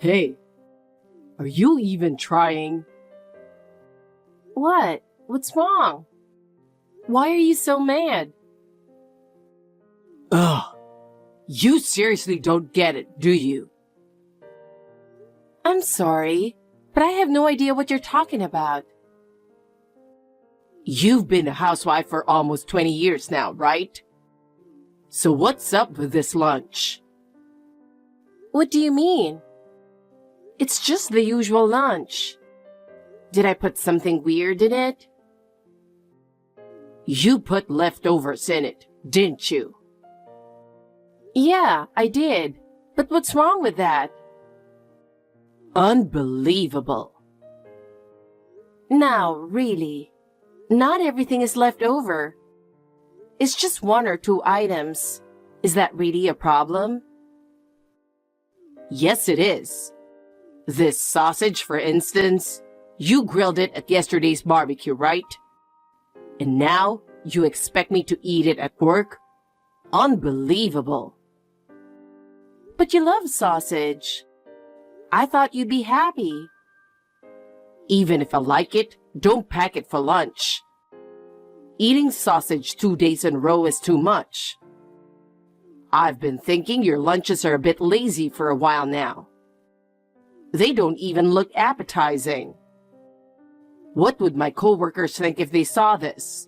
Hey, are you even trying? What? What's wrong? Why are you so mad? Ugh. You seriously don't get it, do you? I'm sorry, but I have no idea what you're talking about. You've been a housewife for almost 20 years now, right? So what's up with this lunch? What do you mean? It's just the usual lunch. Did I put something weird in it? You put leftovers in it, didn't you? Yeah, I did. But what's wrong with that? Unbelievable. Now, really, not everything is left over. It's just one or two items. Is that really a problem? Yes, it is. This sausage, for instance, you grilled it at yesterday's barbecue, right? And now you expect me to eat it at work? Unbelievable. But you love sausage. I thought you'd be happy. Even if I like it, don't pack it for lunch. Eating sausage 2 days in a row is too much. I've been thinking your lunches are a bit lazy for a while now. They don't even look appetizing. What would my coworkers think if they saw this?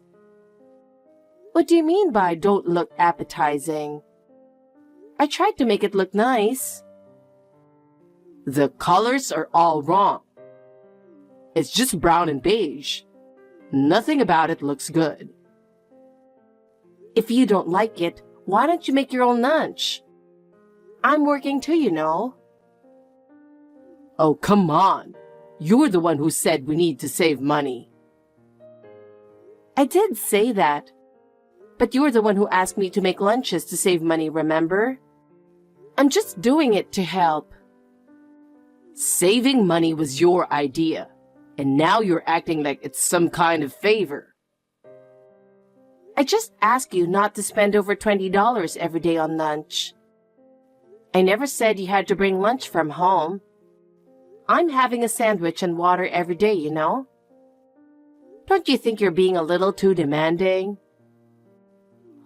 What do you mean by don't look appetizing? I tried to make it look nice. The colors are all wrong. It's just brown and beige. Nothing about it looks good. If you don't like it, why don't you make your own lunch? I'm working too, you know. Oh, come on. You're the one who said we need to save money. I did say that. But you're the one who asked me to make lunches to save money, remember? I'm just doing it to help. Saving money was your idea, and now you're acting like it's some kind of favor. I just asked you not to spend over $20 every day on lunch. I never said you had to bring lunch from home. I'm having a sandwich and water every day, you know? Don't you think you're being a little too demanding?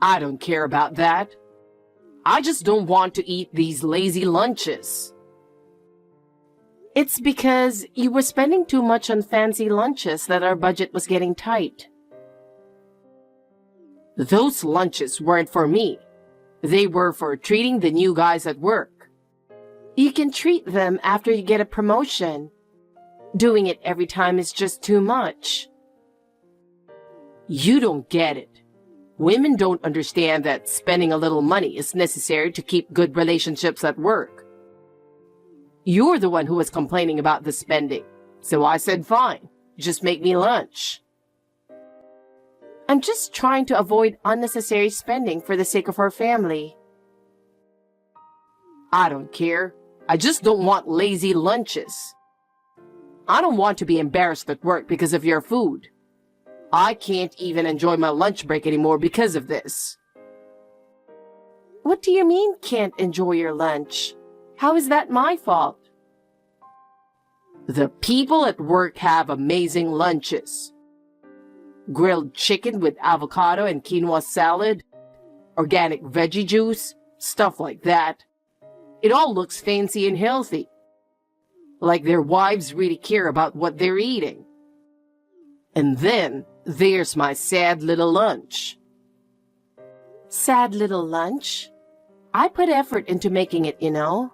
I don't care about that. I just don't want to eat these lazy lunches. It's because you were spending too much on fancy lunches that our budget was getting tight. Those lunches weren't for me. They were for treating the new guys at work. You can treat them after you get a promotion. Doing it every time is just too much. You don't get it. Women don't understand that spending a little money is necessary to keep good relationships at work. You're the one who was complaining about the spending, so I said fine, just make me lunch. I'm just trying to avoid unnecessary spending for the sake of our family. I don't care. I just don't want lazy lunches. I don't want to be embarrassed at work because of your food. I can't even enjoy my lunch break anymore because of this. What do you mean, can't enjoy your lunch? How is that my fault? The people at work have amazing lunches. Grilled chicken with avocado and quinoa salad, organic veggie juice, stuff like that. It all looks fancy and healthy. Like their wives really care about what they're eating. And then there's my sad little lunch. Sad little lunch? I put effort into making it, you know.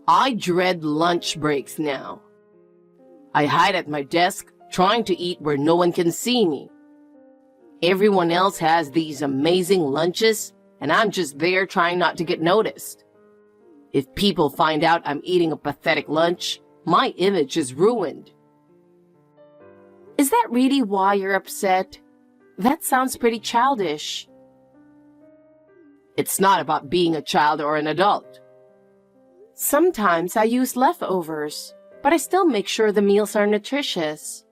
I dread lunch breaks now. I hide at my desk, trying to eat where no one can see me. Everyone else has these amazing lunches, and I'm just there trying not to get noticed. If people find out I'm eating a pathetic lunch, my image is ruined. Is that really why you're upset? That sounds pretty childish. It's not about being a child or an adult. Sometimes I use leftovers, but I still make sure the meals are nutritious.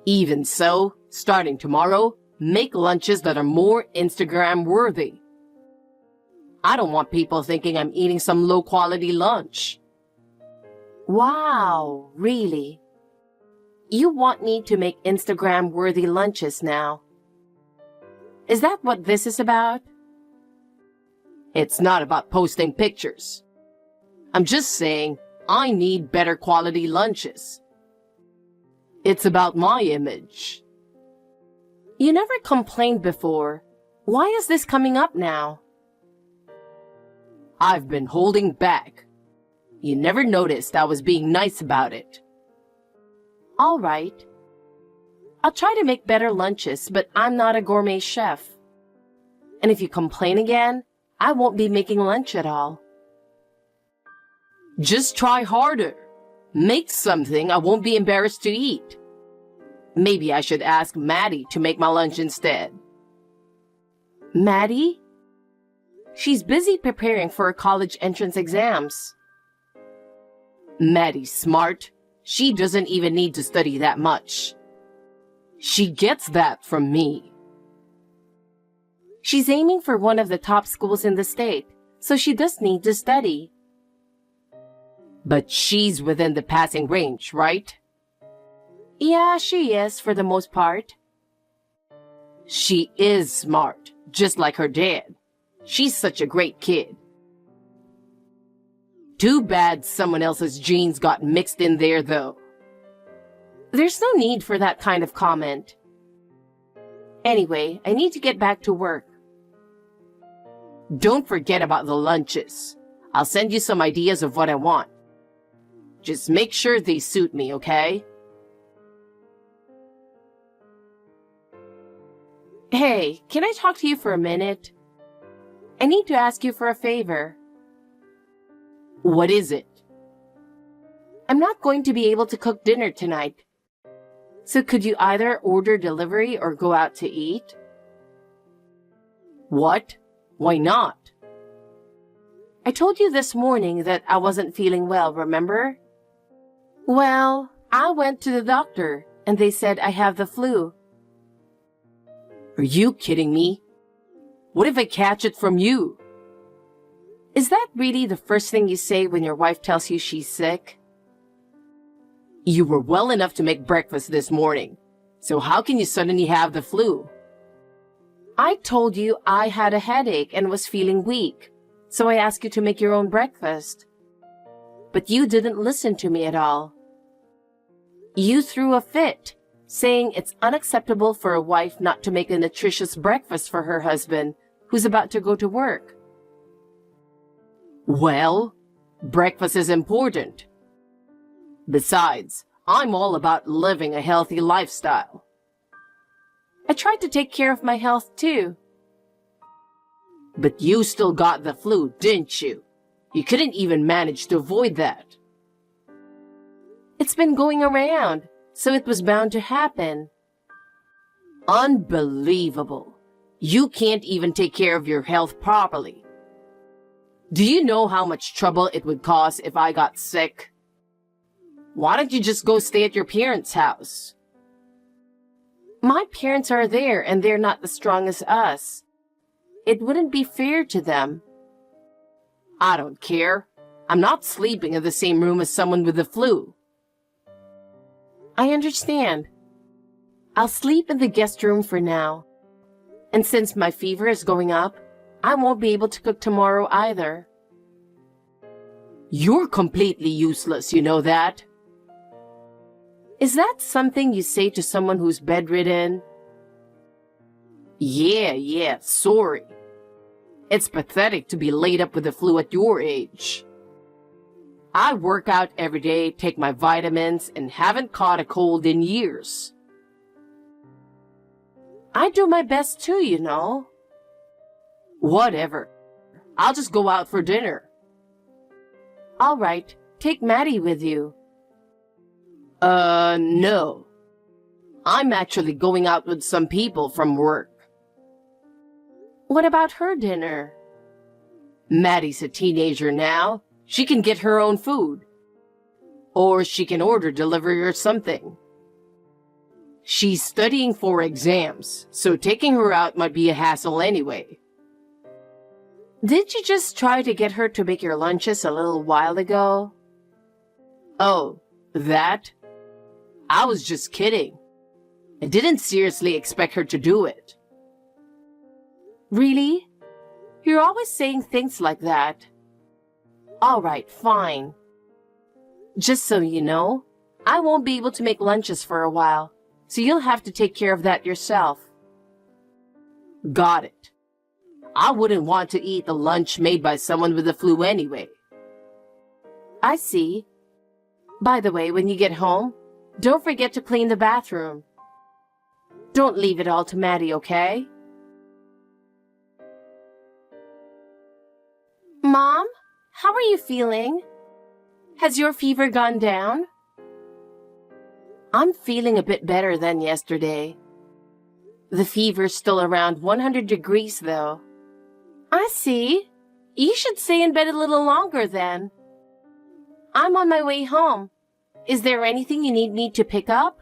Even so, starting tomorrow, make lunches that are more Instagram-worthy. I don't want people thinking I'm eating some low-quality lunch. Wow, really? You want me to make Instagram-worthy lunches now? Is that what this is about? It's not about posting pictures. I'm just saying I need better quality lunches. It's about my image. You never complained before. Why is this coming up now? I've been holding back. You never noticed I was being nice about it. All right. I'll try to make better lunches, but I'm not a gourmet chef. And if you complain again, I won't be making lunch at all. Just try harder. Make something I won't be embarrassed to eat. Maybe I should ask Maddie to make my lunch instead. Maddie? She's busy preparing for her college entrance exams. Maddie's smart. She doesn't even need to study that much. She gets that from me. She's aiming for one of the top schools in the state, so she does need to study. But she's within the passing range, right? Yeah, she is for the most part. She is smart, just like her dad. She's such a great kid. Too bad someone else's genes got mixed in there, though. There's no need for that kind of comment. Anyway, I need to get back to work. Don't forget about the lunches. I'll send you some ideas of what I want. Just make sure they suit me, okay? Hey, can I talk to you for a minute? I need to ask you for a favor. What is it? I'm not going to be able to cook dinner tonight. So could you either order delivery or go out to eat? What? Why not? I told you this morning that I wasn't feeling well, remember? Well, I went to the doctor and they said I have the flu. Are you kidding me? What if I catch it from you? Is that really the first thing you say when your wife tells you she's sick? You were well enough to make breakfast this morning, so how can you suddenly have the flu? I told you I had a headache and was feeling weak, so I asked you to make your own breakfast. But you didn't listen to me at all. You threw a fit, saying it's unacceptable for a wife not to make a nutritious breakfast for her husband, who's about to go to work. Well, breakfast is important. Besides, I'm all about living a healthy lifestyle. I tried to take care of my health too. But you still got the flu, didn't you? You couldn't even manage to avoid that. It's been going around, so it was bound to happen. Unbelievable. You can't even take care of your health properly. Do you know how much trouble it would cause if I got sick? Why don't you just go stay at your parents' house? My parents are there and they're not as strong as us. It wouldn't be fair to them. I don't care. I'm not sleeping in the same room as someone with the flu. I understand. I'll sleep in the guest room for now. And since my fever is going up, I won't be able to cook tomorrow either. You're completely useless, you know that? Is that something you say to someone who's bedridden? Yeah, sorry. It's pathetic to be laid up with the flu at your age. I work out every day, take my vitamins, and haven't caught a cold in years. I do my best too, you know. Whatever. I'll just go out for dinner. All right, take Maddie with you. No. I'm actually going out with some people from work. What about her dinner? Maddie's a teenager now. She can get her own food. Or she can order delivery or something. She's studying for exams, so taking her out might be a hassle anyway. Did you just try to get her to make your lunches a little while ago? Oh, that? I was just kidding. I didn't seriously expect her to do it. Really? You're always saying things like that. All right, fine. Just so you know, I won't be able to make lunches for a while, so you'll have to take care of that yourself. Got it. I wouldn't want to eat the lunch made by someone with the flu anyway. I see. By the way, when you get home, don't forget to clean the bathroom. Don't leave it all to Maddie, okay? Mom, how are you feeling? Has your fever gone down? I'm feeling a bit better than yesterday. The fever's still around 100 degrees, though. I see. You should stay in bed a little longer then. I'm on my way home. Is there anything you need me to pick up?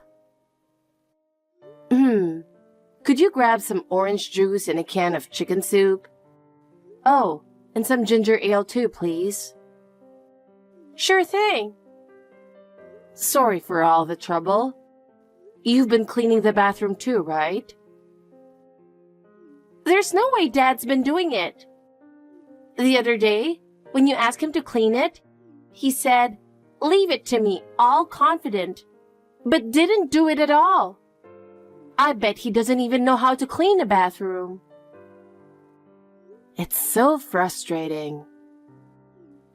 Could you grab some orange juice and a can of chicken soup? Oh, and some ginger ale too, please. Sure thing. Sorry for all the trouble. You've been cleaning the bathroom too, right? There's no way Dad's been doing it. The other day, when you asked him to clean it, he said, "Leave it to me," all confident, but didn't do it at all. I bet he doesn't even know how to clean a bathroom. It's so frustrating.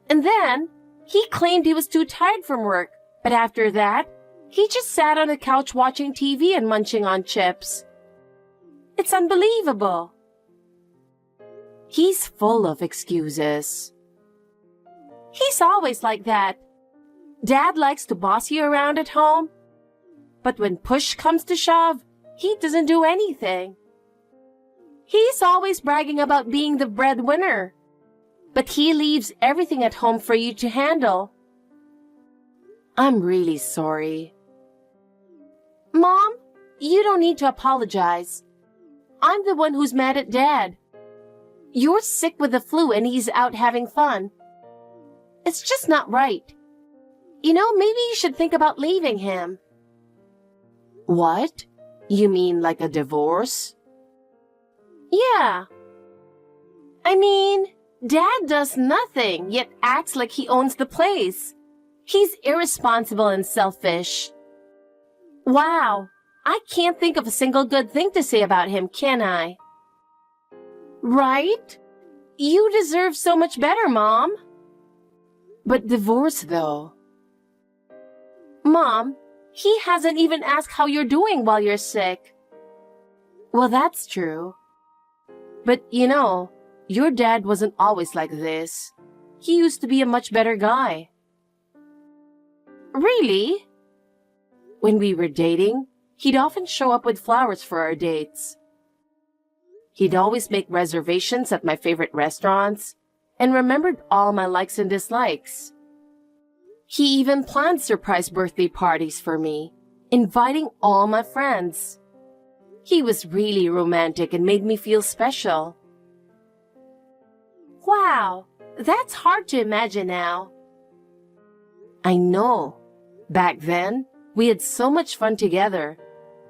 And then, he claimed he was too tired from work, but after that, he just sat on the couch watching TV and munching on chips. It's unbelievable. He's full of excuses. He's always like that. Dad likes to boss you around at home, but when push comes to shove, he doesn't do anything. He's always bragging about being the breadwinner, but he leaves everything at home for you to handle. I'm really sorry. Mom, you don't need to apologize. I'm the one who's mad at Dad. You're sick with the flu and he's out having fun. It's just not right. You know, maybe you should think about leaving him. What? You mean like a divorce? Yeah. I mean, Dad does nothing, yet acts like he owns the place. He's irresponsible and selfish. Wow, I can't think of a single good thing to say about him, can I? Right? You deserve so much better, Mom. But divorce, though. Mom, he hasn't even asked how you're doing while you're sick. Well, that's true. But, you know, your dad wasn't always like this. He used to be a much better guy. Really? When we were dating, he'd often show up with flowers for our dates. He'd always make reservations at my favorite restaurants and remembered all my likes and dislikes. He even planned surprise birthday parties for me, inviting all my friends. He was really romantic and made me feel special. Wow, that's hard to imagine now. I know. Back then, we had so much fun together.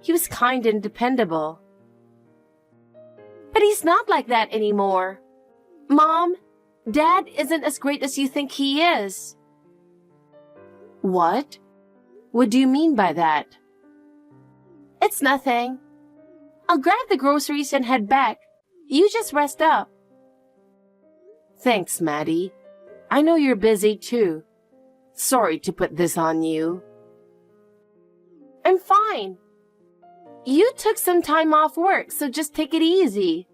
He was kind and dependable. But he's not like that anymore. Mom, Dad isn't as great as you think he is. What? What do you mean by that? It's nothing. I'll grab the groceries and head back. You just rest up. Thanks, Maddie. I know you're busy too. Sorry to put this on you. I'm fine. You took some time off work, so just take it easy.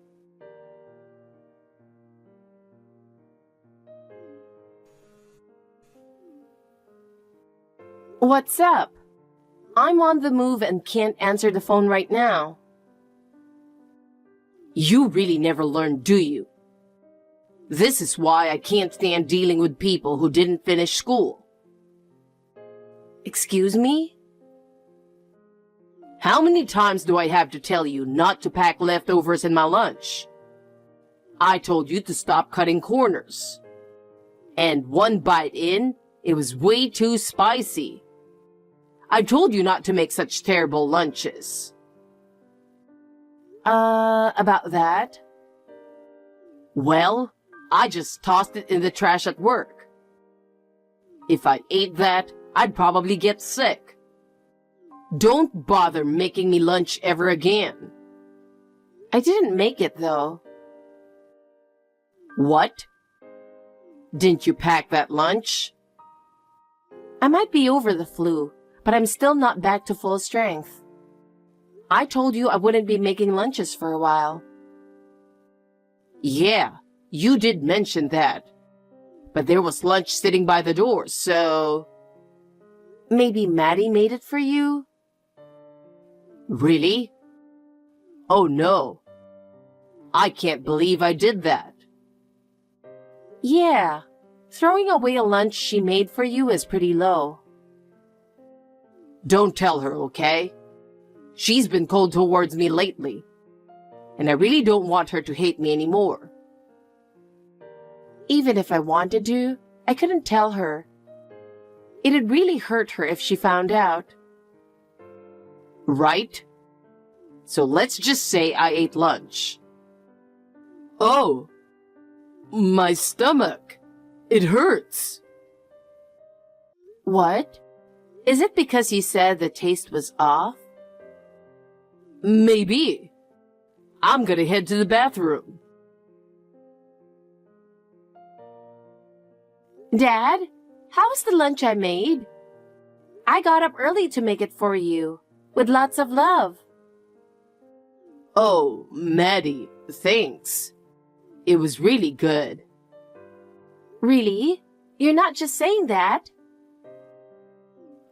What's up? I'm on the move and can't answer the phone right now. You really never learn, do you? This is why I can't stand dealing with people who didn't finish school. Excuse me? How many times do I have to tell you not to pack leftovers in my lunch? I told you to stop cutting corners. And one bite in, it was way too spicy. I told you not to make such terrible lunches. About that? Well, I just tossed it in the trash at work. If I ate that, I'd probably get sick. Don't bother making me lunch ever again. I didn't make it, though. What? Didn't you pack that lunch? I might be over the flu, but I'm still not back to full strength. I told you I wouldn't be making lunches for a while. Yeah, you did mention that. But there was lunch sitting by the door, so... Maybe Maddie made it for you? Really? Oh no. I can't believe I did that. Yeah, throwing away a lunch she made for you is pretty low. Don't tell her, okay? She's been cold towards me lately, and I really don't want her to hate me anymore. Even if I wanted to, I couldn't tell her. It'd really hurt her if she found out. Right? So let's just say I ate lunch. Oh, my stomach. It hurts. What? Is it because you said the taste was off? Maybe. I'm gonna head to the bathroom. Dad, how was the lunch I made? I got up early to make it for you, with lots of love. Oh, Maddie, thanks. It was really good. Really? You're not just saying that?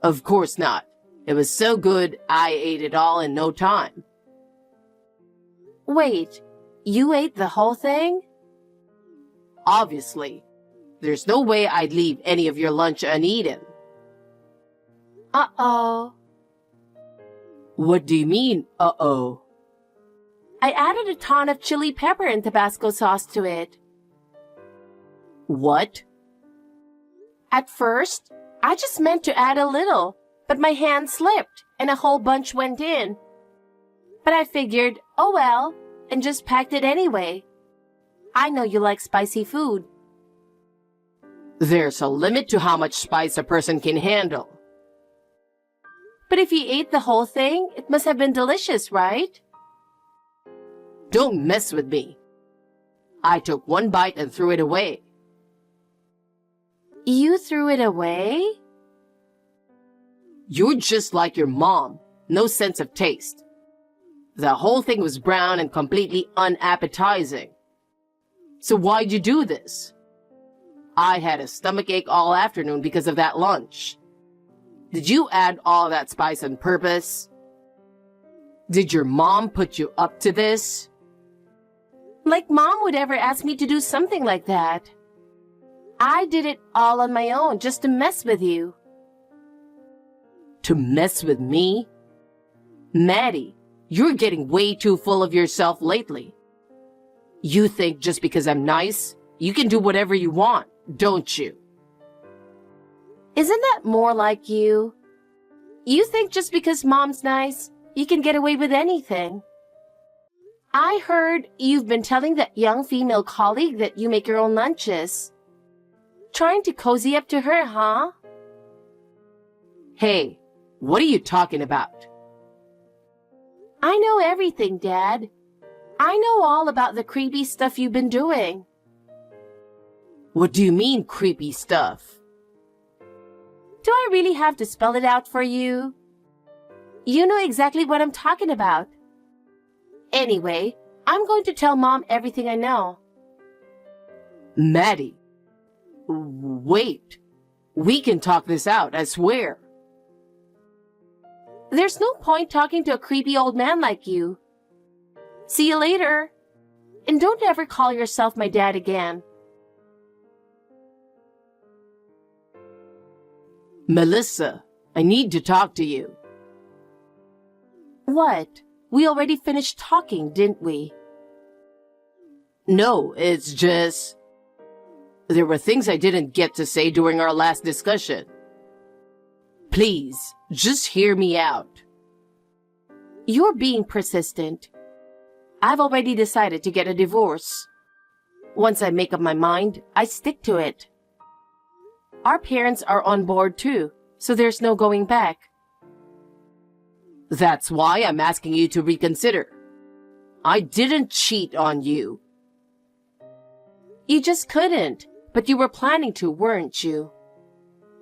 Of course not. It was so good, I ate it all in no time. Wait, you ate the whole thing? Obviously. There's no way I'd leave any of your lunch uneaten. Uh-oh. What do you mean, uh-oh? I added a ton of chili pepper and Tabasco sauce to it. What? At first, I just meant to add a little, but my hand slipped and a whole bunch went in. But I figured, oh well, and just packed it anyway. I know you like spicy food. There's a limit to how much spice a person can handle. But if you ate the whole thing, it must have been delicious, right? Don't mess with me. I took one bite and threw it away. You threw it away? You're just like your mom. No sense of taste. The whole thing was brown and completely unappetizing. So why'd you do this? I had a stomachache all afternoon because of that lunch. Did you add all that spice on purpose? Did your mom put you up to this? Like Mom would ever ask me to do something like that. I did it all on my own just to mess with you. To mess with me? Maddie, you're getting way too full of yourself lately. You think just because I'm nice, you can do whatever you want, don't you? Isn't that more like you? You think just because Mom's nice, you can get away with anything. I heard you've been telling that young female colleague that you make your own lunches. Trying to cozy up to her, huh? Hey, what are you talking about? I know everything, Dad. I know all about the creepy stuff you've been doing. What do you mean, creepy stuff? Do I really have to spell it out for you? You know exactly what I'm talking about. Anyway, I'm going to tell Mom everything I know. Maddie, wait. We can talk this out, I swear. There's no point talking to a creepy old man like you. See you later. And don't ever call yourself my dad again. Melissa, I need to talk to you. What? We already finished talking, didn't we? No, it's just... There were things I didn't get to say during our last discussion. Please, just hear me out. You're being persistent. I've already decided to get a divorce. Once I make up my mind, I stick to it. Our parents are on board too, so there's no going back. That's why I'm asking you to reconsider. I didn't cheat on you. You just couldn't, but you were planning to, weren't you?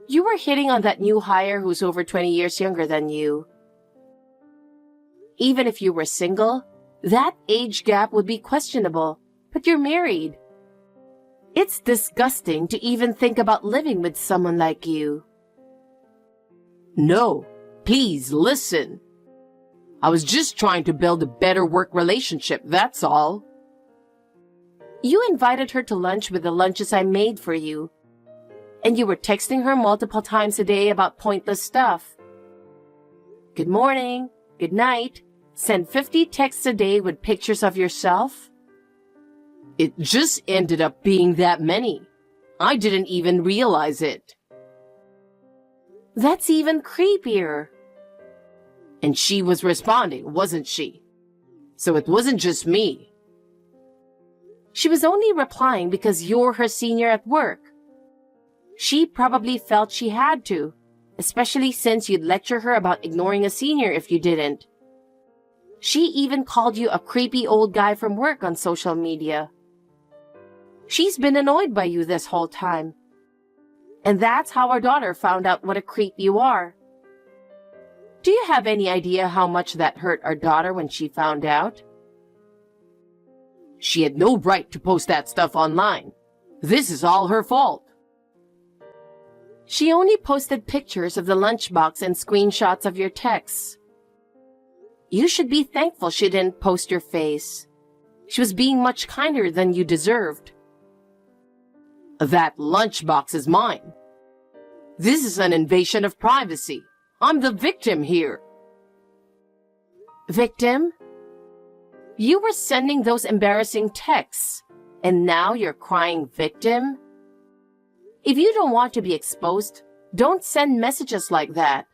You were hitting on that new hire who's over 20 years younger than you. Even if you were single, that age gap would be questionable, but you're married. It's disgusting to even think about living with someone like you. No, please listen. I was just trying to build a better work relationship, that's all. You invited her to lunch with the lunches I made for you, and you were texting her multiple times a day about pointless stuff. Good morning, good night, send 50 texts a day with pictures of yourself. It just ended up being that many. I didn't even realize it. That's even creepier. And she was responding, wasn't she? So it wasn't just me. She was only replying because you're her senior at work. She probably felt she had to, especially since you'd lecture her about ignoring a senior if you didn't. She even called you a creepy old guy from work on social media. She's been annoyed by you this whole time. And that's how our daughter found out what a creep you are. Do you have any idea how much that hurt our daughter when she found out? She had no right to post that stuff online. This is all her fault. She only posted pictures of the lunchbox and screenshots of your texts. You should be thankful she didn't post your face. She was being much kinder than you deserved. That lunchbox is mine. This is an invasion of privacy. I'm the victim here. Victim? You were sending those embarrassing texts, and now you're crying victim? If you don't want to be exposed, don't send messages like that.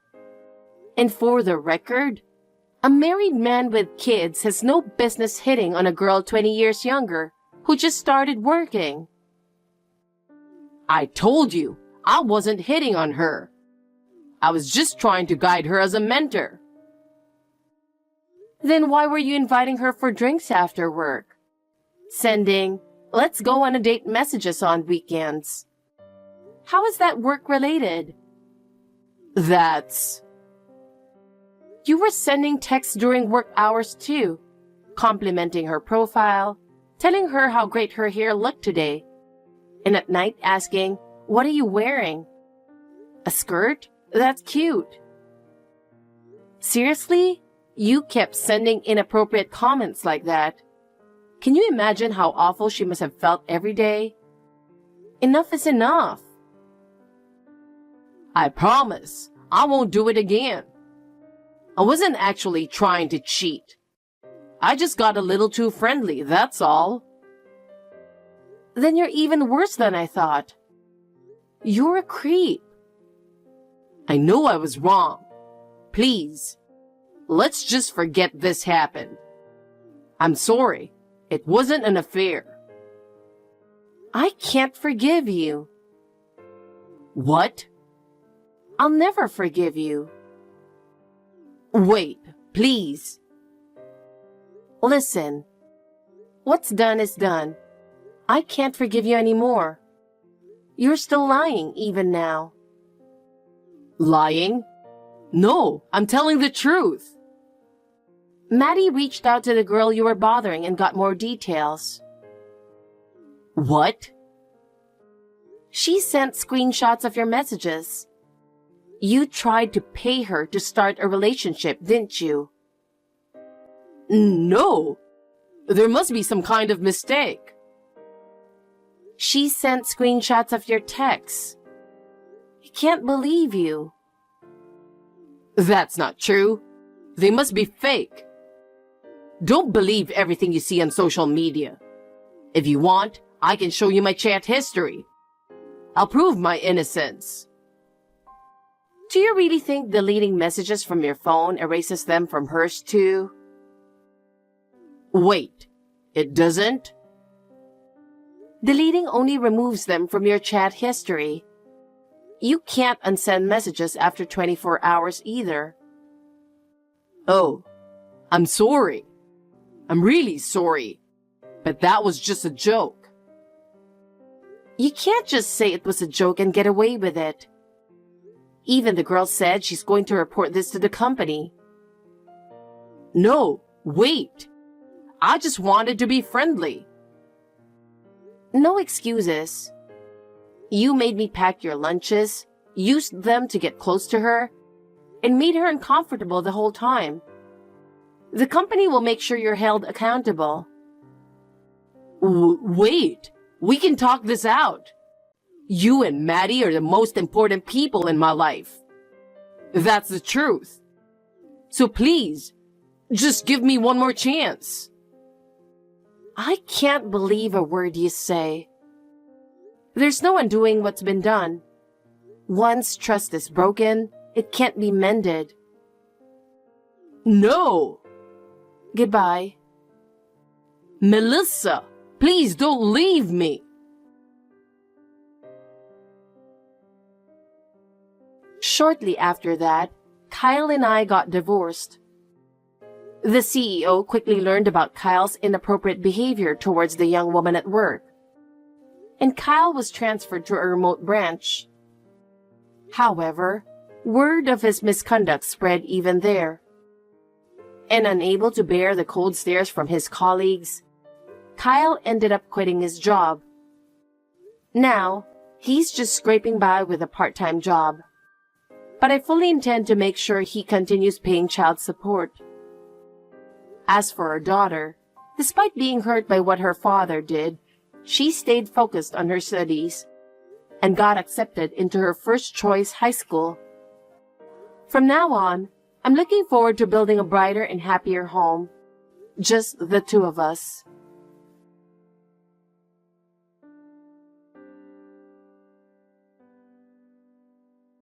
And for the record, a married man with kids has no business hitting on a girl 20 years younger who just started working. I told you, I wasn't hitting on her. I was just trying to guide her as a mentor. Then why were you inviting her for drinks after work? Sending, let's go on a date messages on weekends. How is that work related? That's... You were sending texts during work hours too, complimenting her profile, telling her how great her hair looked today, and at night asking, what are you wearing? A skirt? That's cute. Seriously? You kept sending inappropriate comments like that. Can you imagine how awful she must have felt every day? Enough is enough. I promise, I won't do it again. I wasn't actually trying to cheat. I just got a little too friendly, that's all. Then you're even worse than I thought. You're a creep. I know I was wrong. Please, let's just forget this happened. I'm sorry. It wasn't an affair. I can't forgive you. What? I'll never forgive you. Wait, please. Listen. What's done is done. I can't forgive you anymore. You're still lying even now. Lying? No, I'm telling the truth. Maddie reached out to the girl you were bothering and got more details. What? She sent screenshots of your messages. You tried to pay her to start a relationship, didn't you? No. There must be some kind of mistake. She sent screenshots of your texts. I can't believe you. That's not true. They must be fake. Don't believe everything you see on social media. If you want, I can show you my chat history. I'll prove my innocence. Do you really think deleting messages from your phone erases them from hers too? Wait, it doesn't? Deleting only removes them from your chat history. You can't unsend messages after 24 hours either. Oh, I'm sorry. I'm really sorry. But that was just a joke. You can't just say it was a joke and get away with it. Even the girl said she's going to report this to the company. No, wait. I just wanted to be friendly. No excuses. You made me pack your lunches, used them to get close to her, and made her uncomfortable the whole time. The company will make sure you're held accountable. Wait, we can talk this out. You and Maddie are the most important people in my life. That's the truth. So please, just give me one more chance. I can't believe a word you say. There's no undoing what's been done. Once trust is broken, it can't be mended. No! Goodbye. Melissa, please don't leave me. Shortly after that, Kyle and I got divorced. The CEO quickly learned about Kyle's inappropriate behavior towards the young woman at work, and Kyle was transferred to a remote branch. However, word of his misconduct spread even there, and unable to bear the cold stares from his colleagues, Kyle ended up quitting his job. Now, he's just scraping by with a part-time job, but I fully intend to make sure he continues paying child support. As for our daughter, despite being hurt by what her father did, she stayed focused on her studies and got accepted into her first choice high school. From now on, I'm looking forward to building a brighter and happier home. Just the two of us.